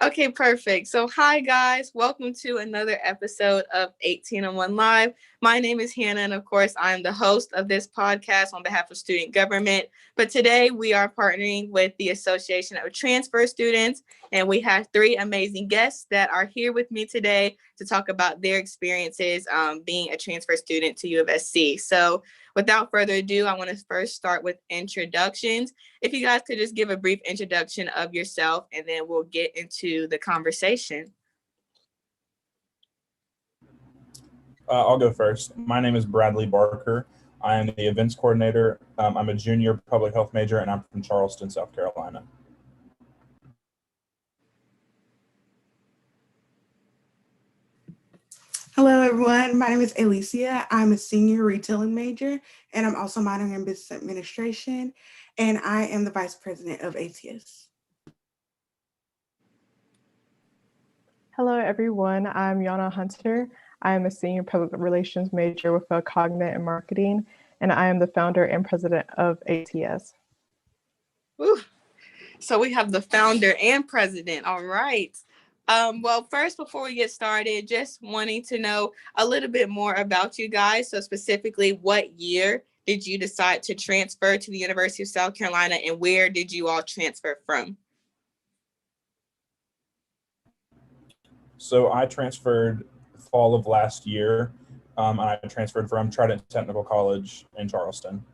Okay, perfect. So, hi guys, welcome to another episode of 1801 Live. My name is Hannah, and of course, I'm the host of this podcast on behalf of student government. But today, we are partnering with the Association of Transfer Students, and we have three amazing guests that are here with me today to talk about their experiences being a transfer student to U of SC. So, without further ado, I want to first start with introductions. If you guys could just give a brief introduction of yourself, and then we'll get into the conversation. I'll go first. My name is Bradley Barker. I am the events coordinator. I'm a junior public health major, and I'm from Charleston, South Carolina. Hello, everyone. My name is Alicia. I'm a senior retailing major, and I'm also minoring in business administration, and I am the vice president of ATS. Hello, everyone. I'm Yana Hunter. I am a senior public relations major with a Cognate in marketing, and I am the founder and president of ATS. Woo. So we have the founder and president. All right. Well, first, before we get started, just wanting to know a little bit more about you guys. So specifically, what year did you decide to transfer to the University of South Carolina, and where did you all transfer from? So I transferred fall of last year. I transferred from Trident Technical College in Charleston.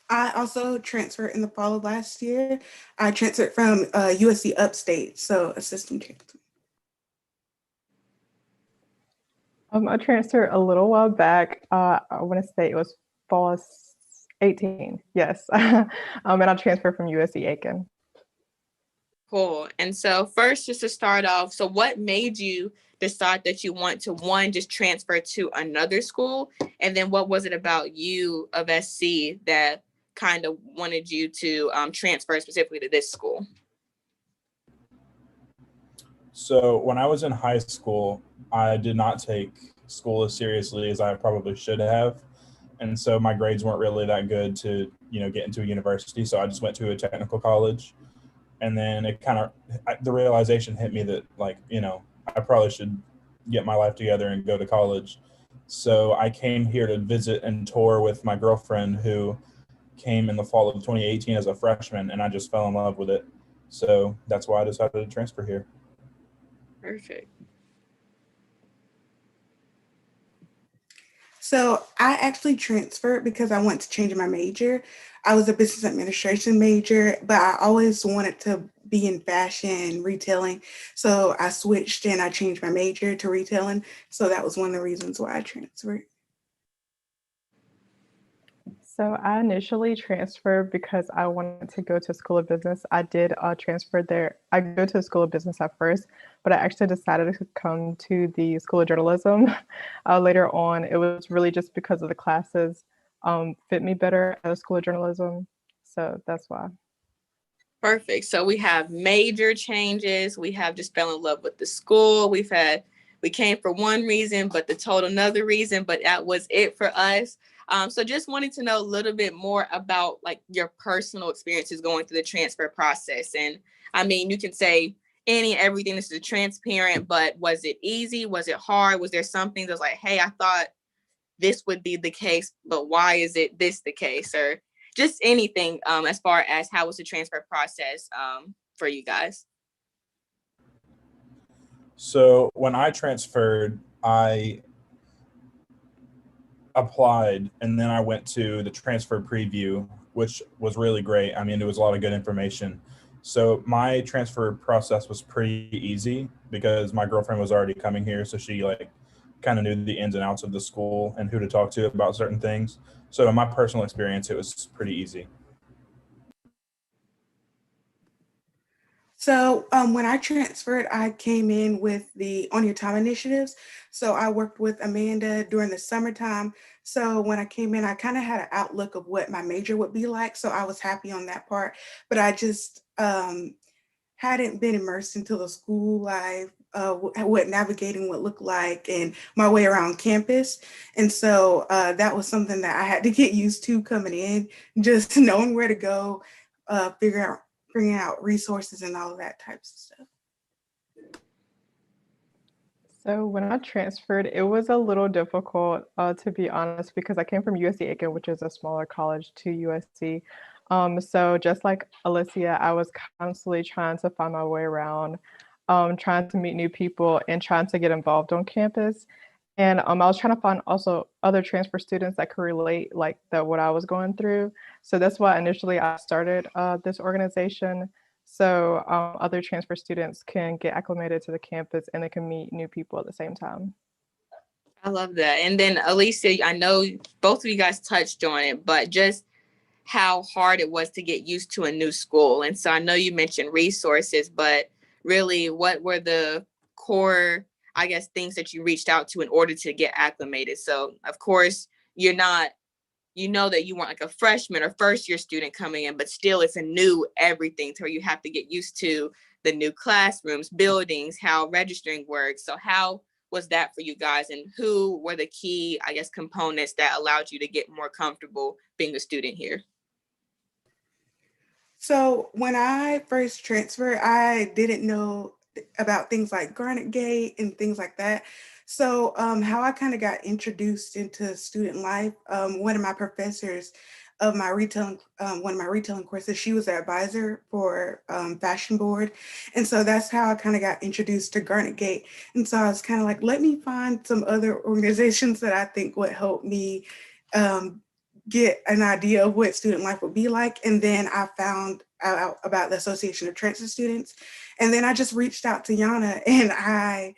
I also transferred in the fall of last year. I transferred from USC Upstate, so a system transfer. I transferred a little while back. I want to say it was fall 18, yes. And I transferred from USC Aiken. Cool. And so first, just to start off, so what made you decide that you want to, one, just transfer to another school? And then what was it about U of SC that kind of wanted you to transfer specifically to this school? So when I was in high school, I did not take school as seriously as I probably should have. And so my grades weren't really that good to, get into a university. So I just went to a technical college. And then it kind of, the realization hit me that I probably should get my life together and go to college. So I came here to visit and tour with my girlfriend, who came in the fall of 2018 as a freshman, and I just fell in love with it. So that's why I decided to transfer here. Perfect. So I actually transferred because I wanted to change my major. I was a business administration major, but I always wanted to be in fashion, retailing. So I switched and I changed my major to retailing. So that was one of the reasons why I transferred. So I initially transferred because I wanted to go to School of Business. I did transfer there. I go to the School of Business at first, but I actually decided to come to the School of Journalism later on. It was really just because of the classes fit me better at the School of Journalism. So that's why. Perfect. So we have major changes. We have just fell in love with the school. We came for one reason, but the total another reason, but that was it for us. So just wanting to know a little bit more about like your personal experiences going through the transfer process. And I mean, you can say any and everything. This is transparent, but was it easy? Was it hard? Was there something that was like, hey, I thought this would be the case, but why is it this the case? Or just anything as far as how was the transfer process for you guys? So when I transferred, I applied and then I went to the transfer preview, which was really great. I mean, there was a lot of good information. So my transfer process was pretty easy because my girlfriend was already coming here. So she kind of knew the ins and outs of the school and who to talk to about certain things. So in my personal experience, it was pretty easy. So when I transferred, I came in with the On Your Time initiatives. So I worked with Amanda during the summertime. So when I came in, I kind of had an outlook of what my major would be like. So I was happy on that part, but I just hadn't been immersed into the school life, what navigating would look like and my way around campus. And so that was something that I had to get used to coming in, just knowing where to go, figuring out resources and all of that types of stuff. So when I transferred, it was a little difficult, to be honest, because I came from USC Aiken, which is a smaller college, to USC. So just like Alicia, I was constantly trying to find my way around, trying to meet new people and trying to get involved on campus. And I was trying to find also other transfer students that could relate like that what I was going through. So that's why initially I started this organization. So other transfer students can get acclimated to the campus and they can meet new people at the same time. I love that. And then Alicia, I know both of you guys touched on it, but just how hard it was to get used to a new school. And so I know you mentioned resources, but really what were the core, I guess, things that you reached out to in order to get acclimated? So of course, you're not, you know that you weren't like a freshman or first year student coming in, but still it's a new everything to where you have to get used to the new classrooms, buildings, how registering works. So how was that for you guys, and who were the key, I guess, components that allowed you to get more comfortable being a student here? So when I first transferred, I didn't know about things like Garnet Gate and things like that. So how I kind of got introduced into student life, one of my professors of my retailing, one of my retailing courses, she was the advisor for Fashion Board. And so that's how I kind of got introduced to Garnet Gate. And so I was kind of like, let me find some other organizations that I think would help me um, get an idea of what student life would be like. And then I found out about the Association of Transfer Students. And then I just reached out to Yana and I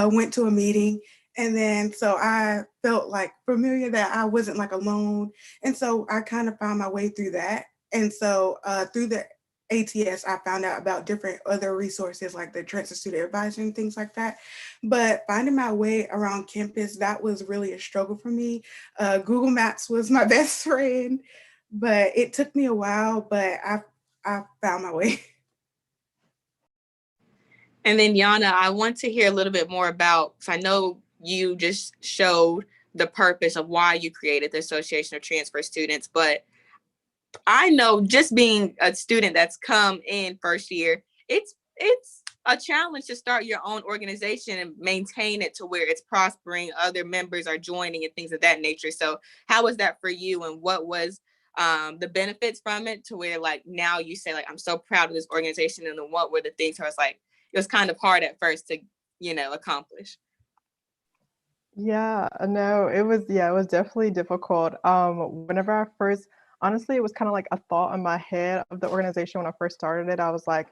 went to a meeting. And then so I felt like familiar that I wasn't like alone. And so I kind of found my way through that. And so through the ATS, I found out about different other resources like the Transfer Student Advisor and things like that. But finding my way around campus, that was really a struggle for me. Google Maps was my best friend, but it took me a while, but I found my way. And then Yana, I want to hear a little bit more about, because I know you just showed the purpose of why you created the Association of Transfer Students, but I know just being a student that's come in first year, it's a challenge to start your own organization and maintain it to where it's prospering, other members are joining and things of that nature. So how was that for you, and what was the benefits from it to where like now you say like I'm so proud of this organization, and then what were the things where it's like it was kind of hard at first to accomplish? Yeah, no, it was definitely difficult. Whenever I first, honestly, it was kind of like a thought in my head of the organization when I first started it. I was like,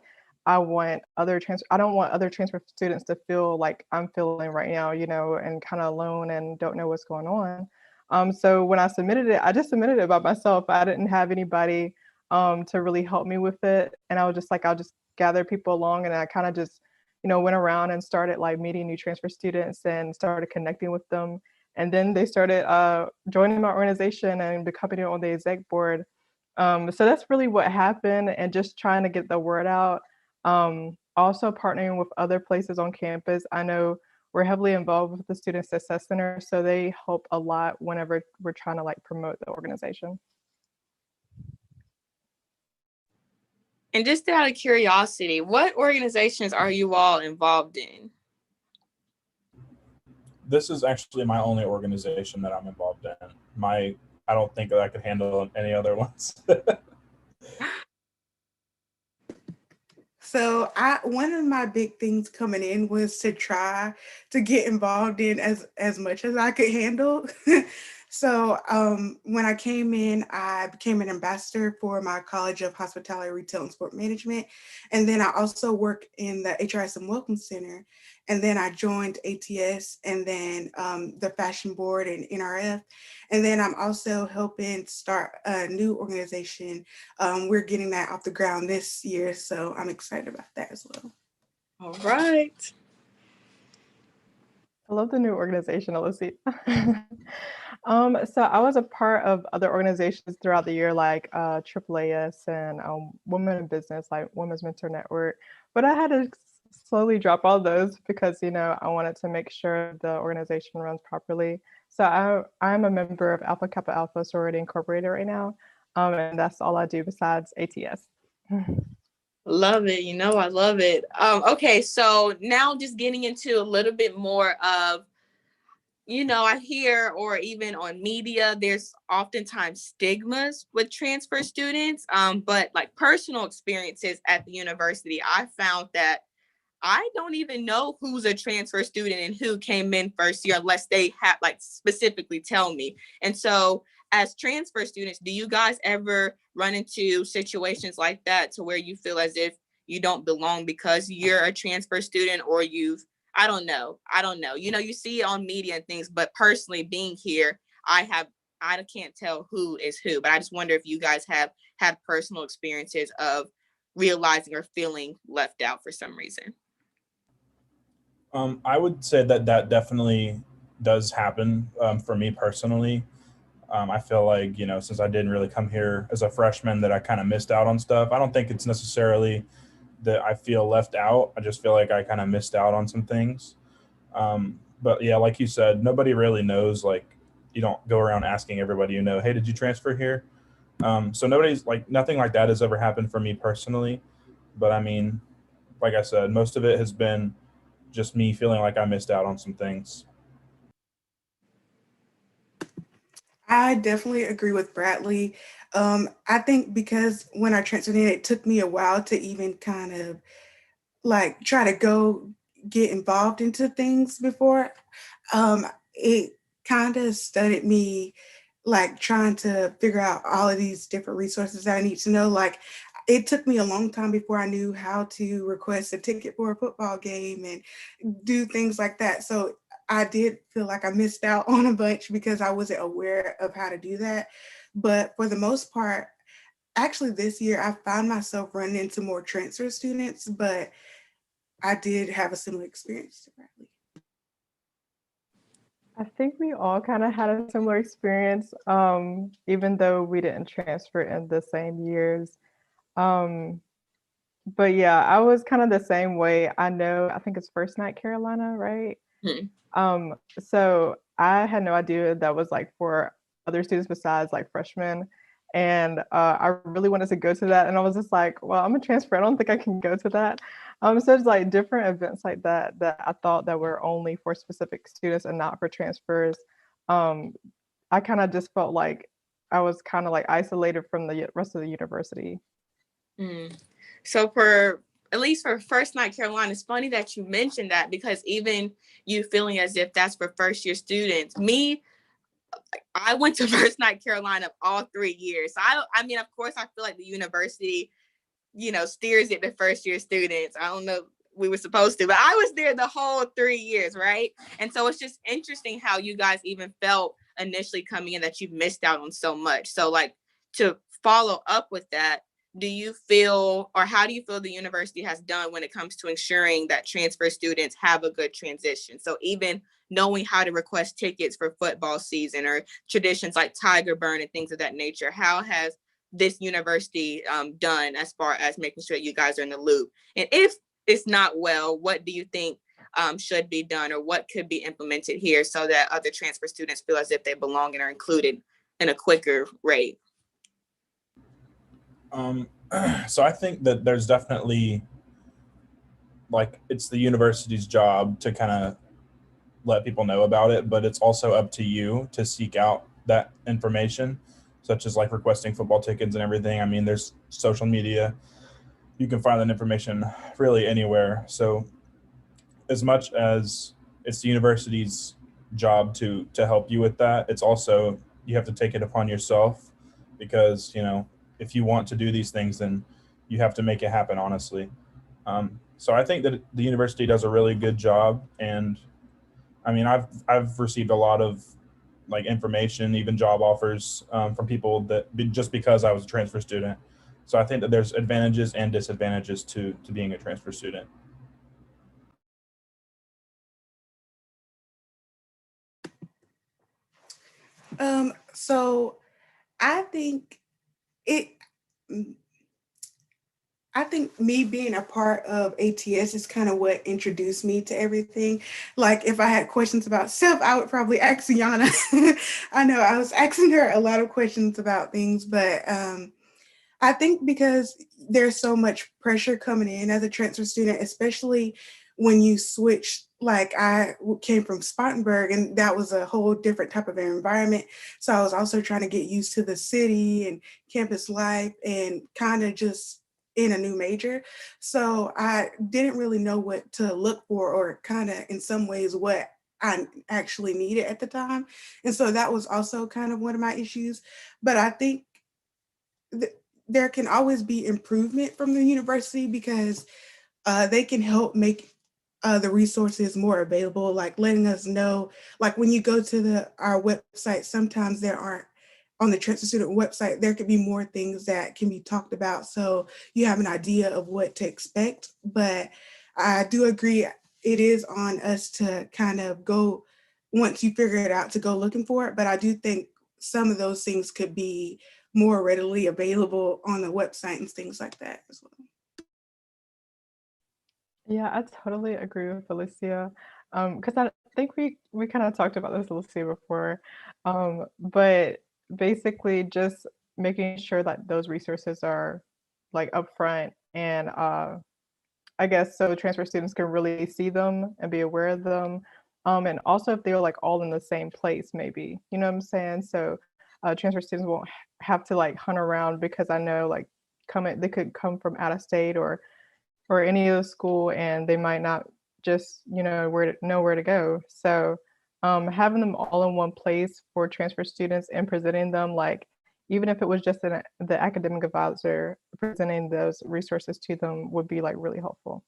I don't want other transfer students to feel like I'm feeling right now, and kind of alone and don't know what's going on. So when I submitted it, I just submitted it by myself. I didn't have anybody to really help me with it. And I was just like, I'll just gather people along, and I kind of just went around and started like meeting new transfer students and started connecting with them. And then they started joining my organization and becoming on the exec board. So that's really what happened, and just trying to get the word out. Also partnering with other places on campus. I know we're heavily involved with the Student Success Center, so they help a lot whenever we're trying to like promote the organization. And just out of curiosity, what organizations are you all involved in? This is actually my only organization that I'm involved in. I don't think that I could handle any other ones. So one of my big things coming in was to try to get involved in as much as I could handle. So when I came in, I became an ambassador for my College of Hospitality, Retail, and Sport Management. And then I also work in the HRSM Welcome Center. And then I joined ATS and then the Fashion Board and NRF. And then I'm also helping start a new organization. We're getting that off the ground this year, so I'm excited about that as well. All right. I love the new organization, Alyssa. So I was a part of other organizations throughout the year, like AAAS and Women in Business, like Women's Mentor Network. But I had to slowly drop all those because, I wanted to make sure the organization runs properly. So I'm a member of Alpha Kappa Alpha Sorority Incorporated right now. And that's all I do besides ATS. Love it. You know, I love it. Okay, so now just getting into a little bit more of, you know, I hear, or even on media, there's oftentimes stigmas with transfer students. But like personal experiences at the university, I found that I don't even know who's a transfer student and who came in first year unless they have like specifically tell me. And so as transfer students, do you guys ever run into situations like that to where you feel as if you don't belong because you're a transfer student, or you've, I don't know. You know, you see it on media and things, but personally being here, I can't tell who is who, but I just wonder if you guys have had personal experiences of realizing or feeling left out for some reason. I would say that that definitely does happen for me personally. I feel like, you know, since I didn't really come here as a freshman, that I kind of missed out on stuff. I don't think it's necessarily that I feel left out. I just feel like I kind of missed out on some things. But yeah, like you said, nobody really knows. Like, you don't go around asking everybody you know, hey, did you transfer here? So nobody's like, nothing like that has ever happened for me personally. But I mean, like I said, most of it has been just me feeling like I missed out on some things. I definitely agree with Bradley. I think because when I transferred in, it took me a while to even kind of like try to go get involved into things before. It kind of studied me like trying to figure out all of these different resources that I need to know. Like it took me a long time before I knew how to request a ticket for a football game and do things like that. So I did feel like I missed out on a bunch because I wasn't aware of how to do that. But for the most part, actually this year I found myself running into more transfer students, but I did have a similar experience to Bradley. I think we all kind of had a similar experience, even though we didn't transfer in the same years. Um, but yeah, I was kind of the same way. I know, I think it's First Night Carolina, right? Hmm. So I had no idea that was like for other students besides like freshmen. And I really wanted to go to that. And I was just like, well, I'm a transfer. I don't think I can go to that. So it's like different events like that that I thought that were only for specific students and not for transfers. Um, I kind of just felt like I was kind of like isolated from the rest of the university. Mm. So for at least for First Night Carolina, it's funny that you mentioned that, because even you feeling as if that's for first year students, me, I went to First Night Carolina all 3 years. So I mean, of course, I feel like the university, you know, steers it to first year students. I don't know, we were supposed to, but I was there the whole 3 years, right? And so it's just interesting how you guys even felt initially coming in that you've missed out on so much. So like, to follow up with that, do you feel, or how do you feel the university has done when it comes to ensuring that transfer students have a good transition? So even knowing how to request tickets for football season, or traditions like Tiger Burn and things of that nature, how has this university done as far as making sure you guys are in the loop? And if it's not well, what do you think should be done, or what could be implemented here so that other transfer students feel as if they belong and are included in a quicker rate? Um, so I think that there's definitely, like, it's the university's job to kind of let people know about it, but it's also up to you to seek out that information, such as like requesting football tickets and everything. I mean, there's social media. You can find that information really anywhere. So as much as it's the university's job to help you with that, it's also, you have to take it upon yourself, because, you know, if you want to do these things, then you have to make it happen, honestly. So I think that the university does a really good job. And I mean, I've received a lot of like information, even job offers from people that just because I was a transfer student. So I think that there's advantages and disadvantages to being a transfer student. So I think it I think me being a part of ATS is kind of what introduced me to everything. Like if I had questions about stuff, I would probably ask Yana. I know I was asking her a lot of questions about things, but I think because there's so much pressure coming in as a transfer student, especially when you switch. Like came from Spartanburg, and that was a whole different type of environment. So I was also trying to get used to the city and campus life, and kind of just in a new major. So I didn't really know what to look for, or kind of in some ways what I actually needed at the time. And so that was also kind of one of my issues. But I think th- there can always be improvement from the university, because they can help make the resources more available, like letting us know, like when you go to our website, sometimes there aren't, on the transfer student website, there could be more things that can be talked about. So you have an idea of what to expect. But I do agree, it is on us to kind of go, once you figure it out, to go looking for it. But I do think some of those things could be more readily available on the website and things like that as well. Yeah, I totally agree with Felicia. Because I think we kind of talked about this, Lucy, before. But basically just making sure that those resources are like upfront and I guess so transfer students can really see them and be aware of them. And also if they're like all in the same place, maybe, you know what I'm saying? So transfer students won't have to like hunt around, because I know like they could come from out of state or any other school, and they might not just know where to go. So having them all in one place for transfer students and presenting them, like even if it was just the academic advisor presenting those resources to them, would be like really helpful.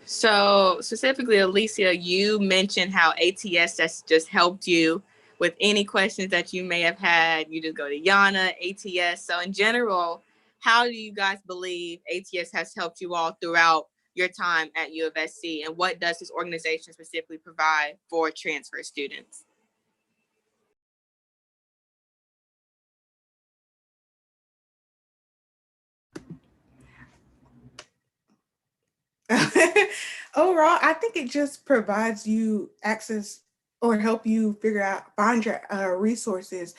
So specifically, Alicia, you mentioned how ATS has just helped you with any questions that you may have had. You just go to Yana, ATS. So in general, how do you guys believe ATS has helped you all throughout your time at U of SC? And what does this organization specifically provide for transfer students? Overall, I think it just provides you access, or help you find your resources.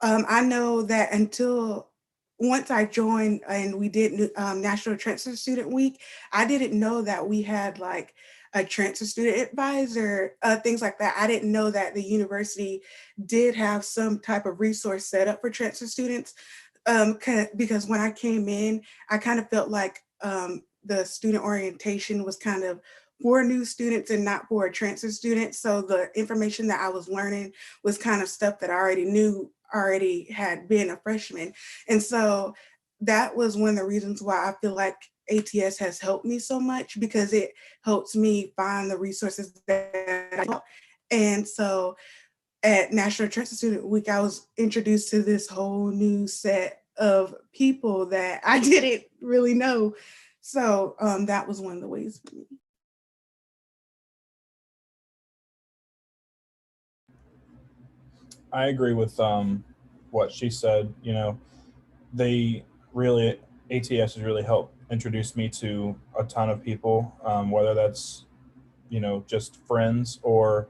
I know that until once I joined and we did National Transfer Student Week, I didn't know that we had like a transfer student advisor, things like that. I didn't know that the university did have some type of resource set up for transfer students. Because when I came in, I kind of felt like the student orientation was kind of for new students and not for a transfer student. So the information that I was learning was kind of stuff that I already knew, already had been a freshman. And so that was one of the reasons why I feel like ATS has helped me so much, because it helps me find the resources that I want. And so at National Transfer Student Week, I was introduced to this whole new set of people that I didn't really know. So that was one of the ways for me. I agree with what she said. You know, they really ATS has really helped introduce me to a ton of people, whether that's just friends or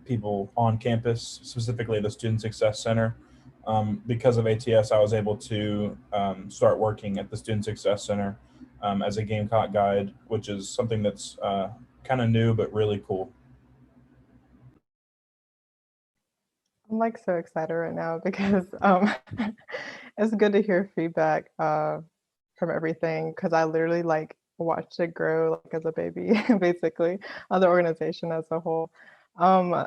people on campus, specifically the Student Success Center. Because of ATS, I was able to start working at the Student Success Center as a Gamecock guide, which is something that's kind of new but really cool. I'm like so excited right now because it's good to hear feedback from everything, because I literally like watched it grow like as a baby, basically, of the organization as a whole. Um,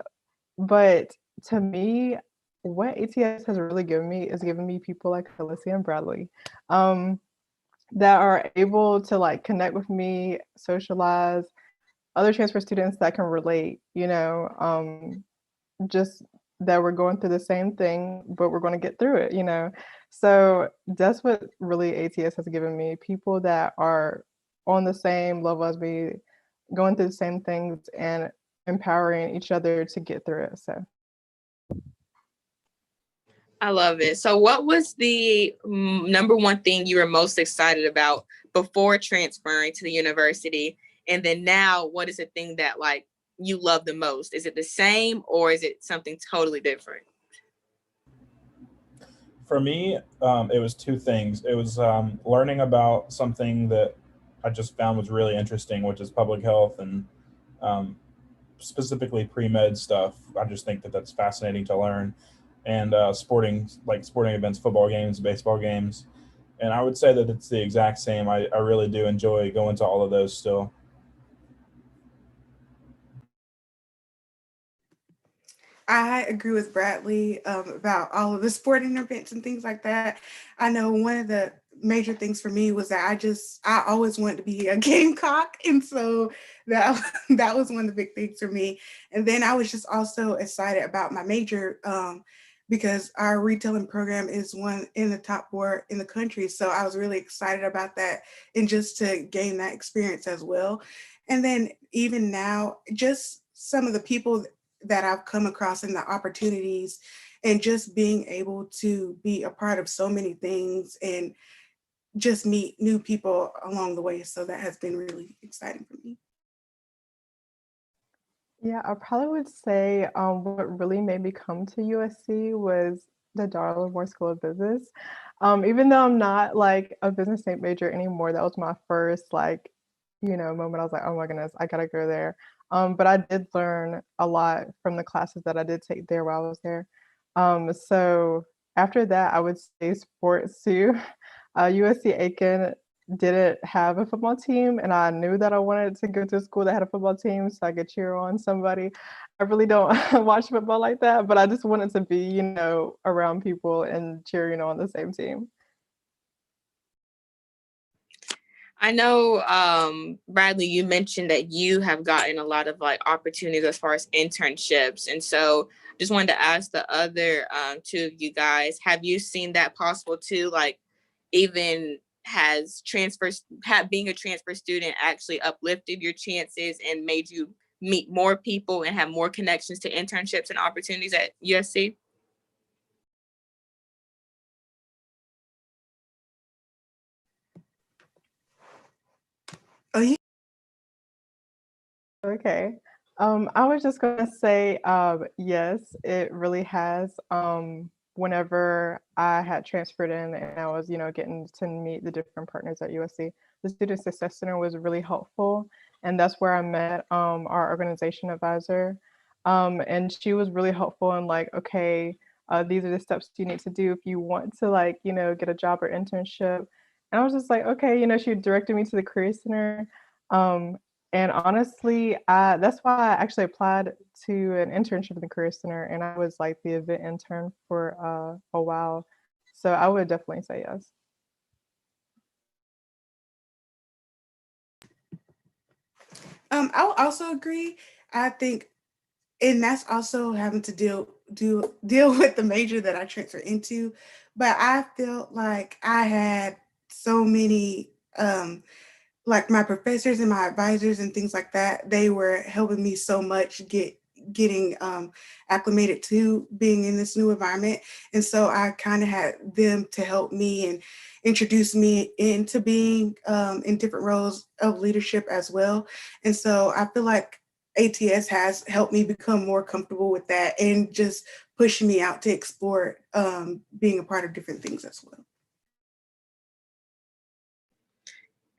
but to me, what ATS has really given me is giving me people like Felicity and Bradley, that are able to like connect with me, socialize, other transfer students that can relate, just that we're going through the same thing, but we're going to get through it. So that's what really ATS has given me, people that are on the same level as me, going through the same things and empowering each other to get through it. So I love it. So what was the number one thing you were most excited about before transferring to the university? And then now, what is the thing that like you love the most? Is it the same or is it something totally different? For me, it was two things. It was learning about something that I just found was really interesting, which is public health and um, specifically pre-med stuff. I just think that that's fascinating to learn. And sporting events, football games, baseball games. And I would say that it's the exact same. I really do enjoy going to all of those still. I agree with Bradley about all of the sporting events and things like that. I know one of the major things for me was that I always wanted to be a Gamecock, and so that that was one of the big things for me. And then I was just also excited about my major because our retailing program is one in the top four in the country. So I was really excited about that and just to gain that experience as well. And then even now, just some of the people that I've come across and the opportunities and just being able to be a part of so many things and just meet new people along the way. So that has been really exciting for me. Yeah, I probably would say what really made me come to USC was the Darla Moore School of Business. Even though I'm not like a business major anymore, that was my first like, moment. I was like, oh my goodness, I gotta go there. But I did learn a lot from the classes that I did take there while I was there. So after that, I would say sports too. USC Aiken didn't have a football team, and I knew that I wanted to go to a school that had a football team so I could cheer on somebody. I really don't watch football like that, but I just wanted to be, around people and cheering on the same team. I know, Bradley, you mentioned that you have gotten a lot of like opportunities as far as internships. And so just wanted to ask the other two of you guys, have you seen that possible too? Like even has being a transfer student actually uplifted your chances and made you meet more people and have more connections to internships and opportunities at USC? Oh, yeah. Okay. I was just gonna say, yes, it really has. Whenever I had transferred in and I was, getting to meet the different partners at USC, the Student Success Center was really helpful, and that's where I met our organization advisor, and she was really helpful in like, okay, these are the steps you need to do if you want to like, get a job or internship. And I was just like, okay, she directed me to the Career Center. Um, and honestly, that's why I actually applied to an internship in the Career Center, and I was like the event intern for a while. So I would definitely say yes. I'll also agree. I think, and that's also having to deal with the major that I transferred into. But I felt like I had so many like my professors and my advisors and things like that, they were helping me so much getting acclimated to being in this new environment. And so I kind of had them to help me and introduce me into being in different roles of leadership as well. And so I feel like ATS has helped me become more comfortable with that and just pushing me out to explore being a part of different things as well.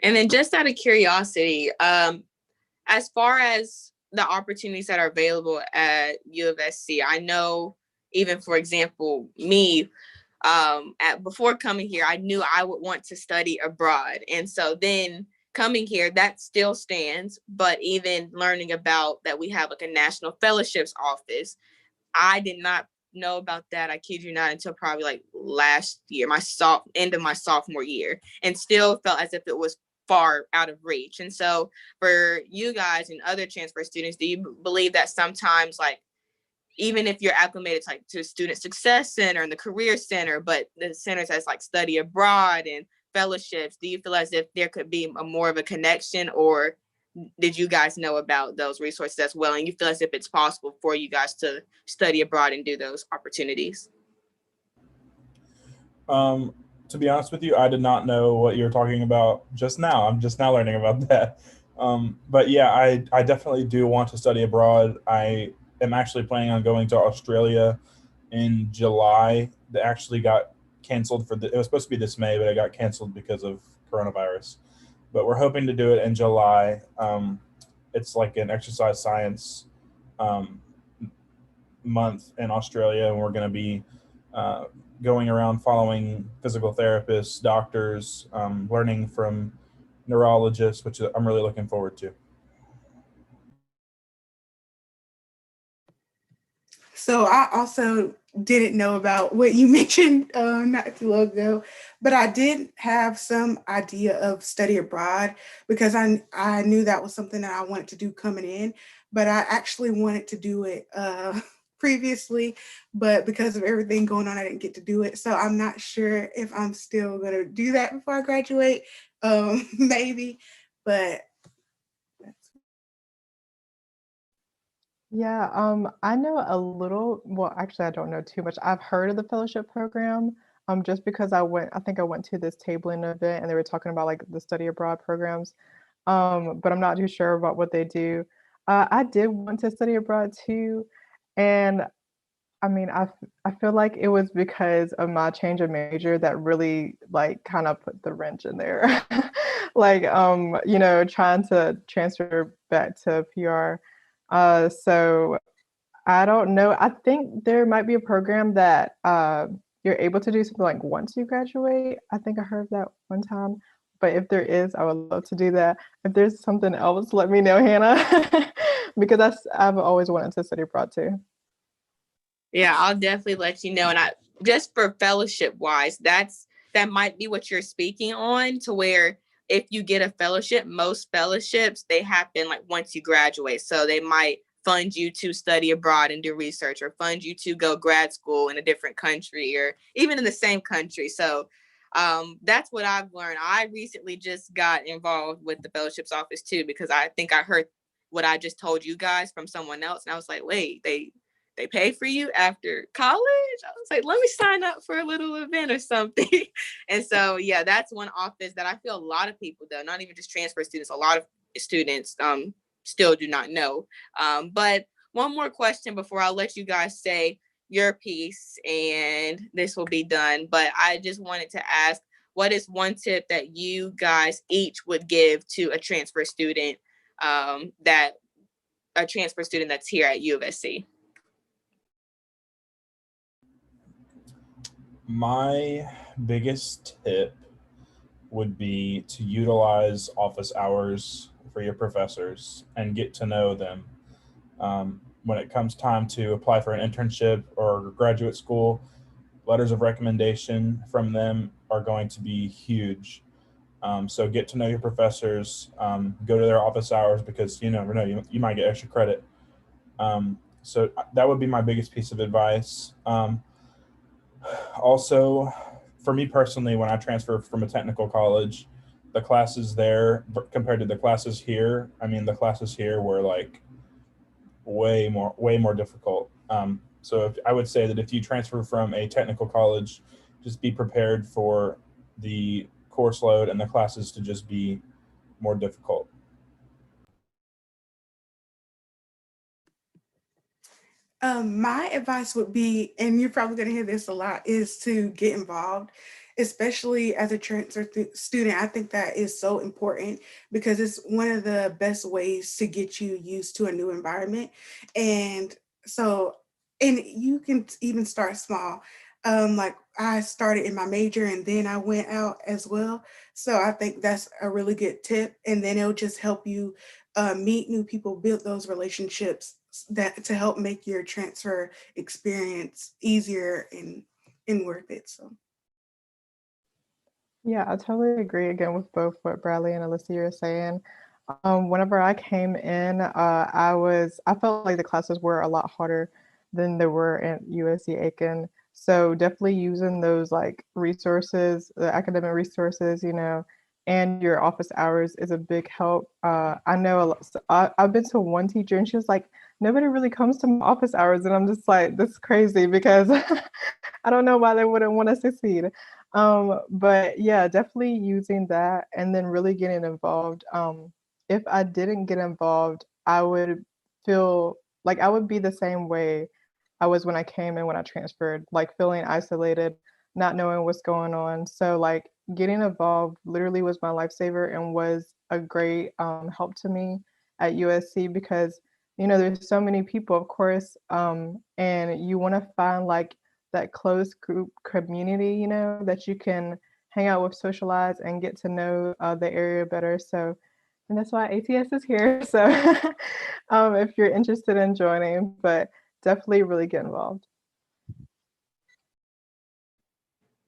And then just out of curiosity, as far as the opportunities that are available at U of SC, I know even, for example, me, before coming here, I knew I would want to study abroad. And so then coming here, that still stands. But even learning about that we have like a national fellowships office, I did not know about that. I kid you not, until probably like last year, end of my sophomore year, and still felt as if it was far out of reach. And so for you guys and other transfer students, do you believe that sometimes like even if you're acclimated to Student Success Center and the Career Center, but the centers as like study abroad and fellowships, do you feel as if there could be more of a connection, or did you guys know about those resources as well? And you feel as if it's possible for you guys to study abroad and do those opportunities? To be honest with you, I did not know what you're talking about just now. I'm just now learning about that. But yeah, I definitely do want to study abroad. I am actually planning on going to Australia in July. They actually got canceled it was supposed to be this May, but it got canceled because of coronavirus. But we're hoping to do it in July. It's like an exercise science um, month in Australia, and we're going to be going around following physical therapists, doctors, learning from neurologists, which I'm really looking forward to. So I also didn't know about what you mentioned not too long ago, but I did have some idea of study abroad because I knew that was something that I wanted to do coming in, but I actually wanted to do it previously, but because of everything going on, I didn't get to do it. So I'm not sure if I'm still gonna do that before I graduate, maybe, but that's Yeah, I know a little, well, actually, I don't know too much. I've heard of the fellowship program, just because I think I went to this tabling event and they were talking about like the study abroad programs. But I'm not too sure about what they do. I did want to study abroad too, and I mean, I feel like it was because of my change of major that really like kind of put the wrench in there. Like, trying to transfer back to PR. So I don't know. I think there might be a program that you're able to do something like once you graduate. I think I heard that one time. But if there is, I would love to do that. If there's something else, let me know, Hannah, because I've always wanted to study abroad too. Yeah, I'll definitely let you know. And I just for fellowship wise, that might be what you're speaking on, to where if you get a fellowship, most fellowships they happen like once you graduate. So they might fund you to study abroad and do research, or fund you to go grad school in a different country or even in the same country. So that's what I've learned. I recently just got involved with the fellowships office too, because I think I heard what I just told you guys from someone else. And I was like, wait, they pay for you after college? I was like, let me sign up for a little event or something. And so, yeah, that's one office that I feel a lot of people, though, not even just transfer students, a lot of students still do not know. But one more question before I'll let you guys say your piece and this will be done. But I just wanted to ask, what is one tip that you guys each would give to a transfer student that's here at U of SC? My biggest tip would be to utilize office hours for your professors and get to know them. When it comes time to apply for an internship or graduate school, letters of recommendation from them are going to be huge. So get to know your professors, go to their office hours because you never know, you might get extra credit. So that would be my biggest piece of advice. Also, for me personally, when I transferred from a technical college, the classes there compared to the classes here, I mean, the classes here were like way more difficult. So I would say that if you transfer from a technical college, just be prepared for the course load and the classes to just be more difficult. My advice would be, and you're probably going to hear this a lot, is to get involved, especially as a transfer student. I think that is so important because it's one of the best ways to get you used to a new environment. And so, and you can even start small. Like I started in my major and then I went out as well. So I think that's a really good tip. And then it'll just help you meet new people, build those relationships that to help make your transfer experience easier and worth it. So Yeah, I totally agree again with both what Bradley and Alyssa are saying. Whenever I came in, I felt like the classes were a lot harder than they were at USC Aiken. So definitely using those like resources, the academic resources, and your office hours is a big help. I know a lot, so I've been to one teacher and she was like, nobody really comes to my office hours, and I'm just like, this is crazy because I don't know why they wouldn't want to succeed. But yeah, definitely using that and then really getting involved. If I didn't get involved, I would feel like I would be the same way I was when I came in when I transferred, like feeling isolated. not knowing what's going on. So like getting involved literally was my lifesaver and was a great help to me at USC because there's so many people, of course, and you want to find like that close group community, that you can hang out with, socialize, and get to know the area better. So, and that's why ATS is here. So, if you're interested in joining, but definitely really get involved.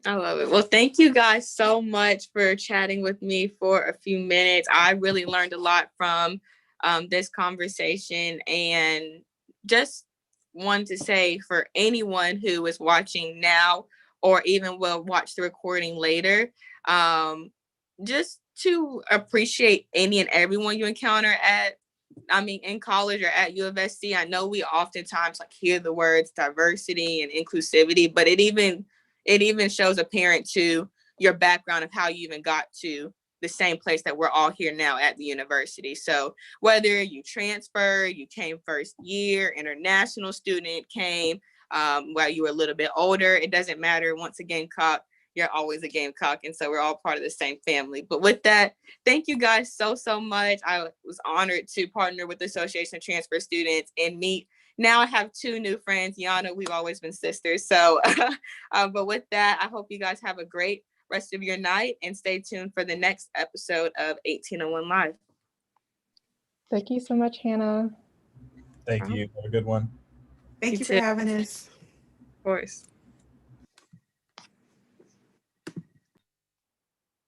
I love it. Well, thank you guys so much for chatting with me for a few minutes. I really learned a lot from this conversation, and just want to say for anyone who is watching now or even will watch the recording later, just to appreciate any and everyone you encounter in college or at U of SC. I know we oftentimes like hear the words diversity and inclusivity, but it even shows apparent to your background of how you even got to the same place that we're all here now at the university. So whether you transfer, you came first year, international student came, while you were a little bit older, it doesn't matter. Once a Gamecock, you're always a Gamecock. And so we're all part of the same family. But with that, thank you guys so much. I was honored to partner with the Association of Transfer Students and meet. Now I have 2 new friends. Yana, we've always been sisters. So, but with that, I hope you guys have a great rest of your night and stay tuned for the next episode of 1801 Live. Thank you so much, Hannah. Thank you. Have a good one. Thank You you for too. having us. Of course.